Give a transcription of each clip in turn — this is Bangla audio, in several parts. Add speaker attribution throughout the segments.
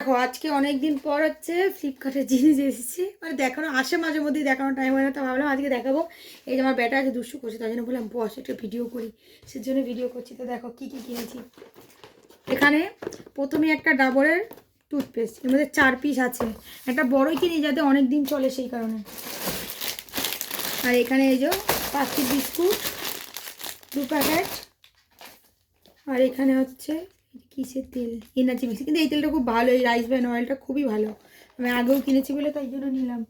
Speaker 1: দেখো আজকে অনেক দিন পর হচ্ছে ফ্লিপকার্টের জিনিস এসেছে, মানে দেখানো আসে মাঝে মধ্যেই, দেখানো টাইম হয় না, তো ভাবলাম আজকে দেখাবো। এই যে আমার ব্যাটা আছে দুষ্টু করছে, তাই জন্য বললাম বস একটা ভিডিও করি, সেজন্য ভিডিও করছি। তো দেখো কী কী কিনেছি। এখানে প্রথমে একটা ডাবরের টুথপেস্ট, এর মধ্যে 4 পিস আছে। একটা বড়ই কিনি যাতে অনেক দিন চলে সেই কারণে। আর এখানে এই যে 5 পিস বিস্কুট 2 প্যাকেট। আর এখানে হচ্ছে কিসের তেল, এনার্জি মিক্স, কিন্তু এই তেলটা খুব ভালো, এই রাইস ব্র্যান অয়েলটা খুবই ভালো, আমি আগেও কিনেছি বলে তাই জন্য নিলাম।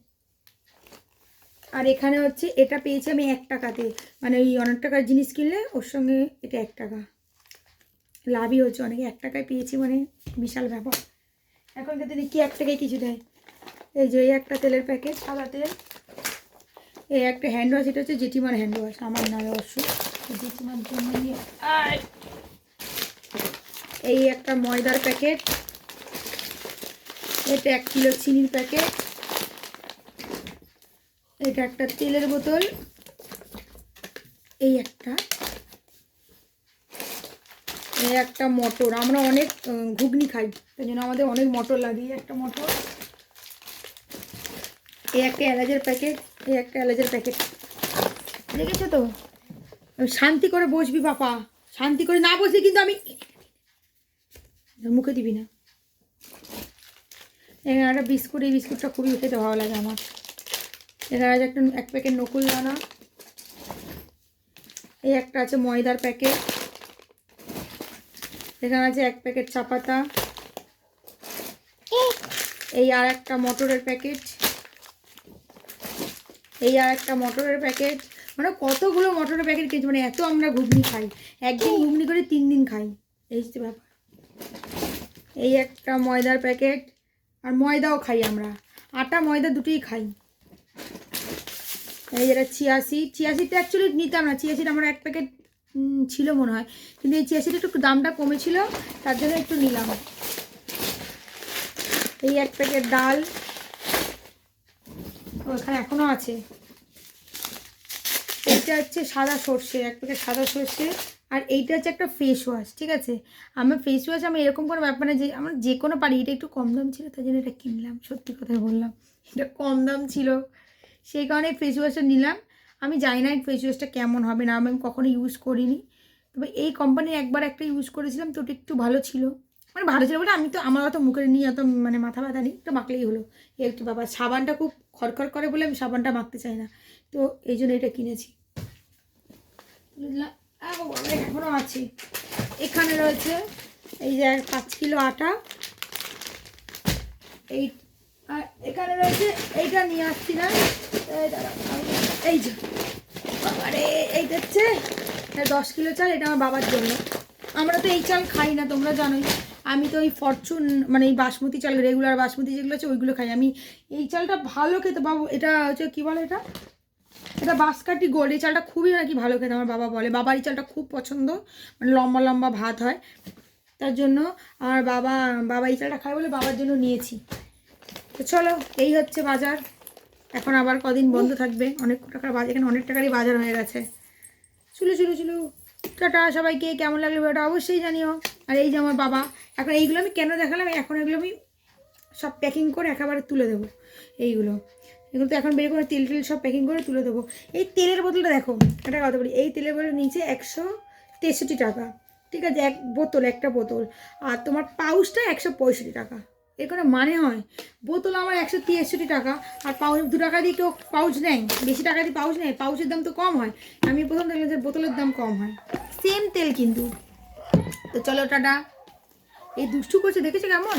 Speaker 1: আর এখানে হচ্ছে এটা পেয়েছি আমি 1 টাকাতে, মানে ওই অনেক টাকার জিনিস কিনলে ওর সঙ্গে এটা 1 টাকা, লাভই হচ্ছে অনেকে, 1 টাকায় পেয়েছি মানে বিশাল ব্যাপার। এখনকার দিনে কি 1 টাকায় কিছু দেয়। এই যে এই একটা তেলের প্যাকেট, সাদা তেল। এই একটা হ্যান্ড ওয়াশ, এটা হচ্ছে জেঠিমার হ্যান্ড ওয়াশ, আমার নয় অবশ্য, জেঠিমার জন্য নিয়ে। এই একটা ময়দার প্যাকেট, এটা 1 কিলো চিনির প্যাকেট, এটা একটা তেলের বোতল, এই একটা মটর, আমরা অনেক ঘুগনি খাই তাই জন্য আমাদের অনেক মটর লাগে, এই একটা মটর, এই একটা এলাচের প্যাকেট, এই একটা এলাচের প্যাকেট। দেখেছো তো, শান্তি করে বসবি বাপা, শান্তি করে না বসবি কিন্তু আমি মুখে দিবি না। এখানে একটা বিস্কুট, এই বিস্কুটটা খুবই খেতে ভালো লাগে আমার। এখানে আছে একটা 1 প্যাকেট নকুল দানা, এই একটা আছে ময়দার প্যাকেট, এখানে আছে 1 প্যাকেট চা পাতা, এই আর একটা মটরের প্যাকেট, এই আর একটা মটরের প্যাকেট। মানে কতগুলো মটরের প্যাকেট কিনছি, মানে এত আমরা ঘুগনি খাই, একদিন ঘুগনি করে 3 দিন খাই, এই হচ্ছে ব্যাপার। এই একটা ময়দার প্যাকেট, আর ময়দাও খাই আমরা, আটা ময়দা দুটোই খাই। এই যেটা চিয়াসিডটা অ্যাকচুয়ালি নিতাম না, চিয়াসিড আমার 1 প্যাকেট ছিল মনে হয়, কিন্তু এই চিয়াসিড একটু দামটা কমেছিল তার জন্য একটু নিলাম। এই 1 প্যাকেট ডাল, ওখানে এখনও আছে। এইটা হচ্ছে সাদা সর্ষে, 1 প্যাকেট সাদা সর্ষে। আর এইটা হচ্ছে একটা ফেস ওয়াশ, ঠিক আছে। আমার ফেস ওয়াশ আমি এরকম কোনো ব্যাপার না যে আমার যে কোনো পারি, এটা একটু কম দাম ছিল তাই জন্য এটা কিনলাম, সত্যি কথাই বললাম, এটা কম দাম ছিল সেই কারণে ফেস ওয়াশটা নিলাম। আমি জানি না এই ফেস ওয়াশটা কেমন হবে না, আমি কখনো ইউজ করিনি, তবে এই কোম্পানির একবার একটা ইউজ করেছিলাম, তো ওটা একটু ভালো ছিল, মানে ভালো ছিল বলে, আমি তো আমার অত মুখে নিয়ে অত মানে মাথা ব্যথা নেই, তো মাখলেই হলো এই একটু ব্যাপার। সাবানটা খুব খড়খড় করে বলে আমি সাবানটা মাখতে চাই না, তো এই জন্য এটা কিনেছি। এখনও আছে। এখানে রয়েছে এই যে 5 কিলো আটা, এই আর এখানে রয়েছে এইটা নিয়ে আসছি না, এই যে আরে এইটা হচ্ছে 10 কিলো চাল, এটা আমার বাবার জন্য। আমরা তো এই চাল খাই না, তোমরা জানোই, আমি তো ওই ফরচুন মানে এই বাসমতি চাল, রেগুলার বাসমতি যেগুলো আছে ওইগুলো খাই আমি। এই চালটা ভালো খেতে বাবু, এটা হচ্ছে কী বলে, এটা বাঁশকাঠি গোল্ড, এই চালটা খুবই নাকি ভালো খেতে আমার বাবা বলে, বাবার এই চালটা খুব পছন্দ, মানে লম্বা লম্বা ভাত হয়, তার জন্য আমার বাবা এই চালটা খায় বলে বাবার জন্য নিয়েছি। তো চলো এই হচ্ছে বাজার, এখন আবার কদিন বন্ধ থাকবে, অনেক টাকার বাজার, এখানে অনেক টাকারই বাজার হয়ে গেছে। চলো টাটা সবাইকে, কেমন লাগলো ভিডিওটা অবশ্যই জানিও। আর এই যে আমার বাবা, এখন এইগুলো আমি কেন দেখালাম, এখন এগুলো আমি সব প্যাকিং করে একেবারে তুলে দেবো, এগুলো তো এখন বের করে তেল সব প্যাকিং করে তুলে দেবো। এই তেলের বোতলটা দেখো, একটা কথা বলি, এই তেলের বোতলের নিচে 163 টাকা, ঠিক আছে, একটা বোতল, আর তোমার পাউচটা 165 টাকা, এর কোনো মানে হয়? বোতল আমার 163 টাকা, আর পাউচ 2 টাকা দিয়ে কেউ পাউচ নেয়, বেশি টাকা দিয়ে পাউচ নেয়, পাউচের দাম তো কম হয়, আমি প্রথম দেখলাম যে বোতলের দাম কম হয়, সেম তেল কিন্তু। তো চলো টাটা। এই দুষ্টু করছে দেখেছো কেমন।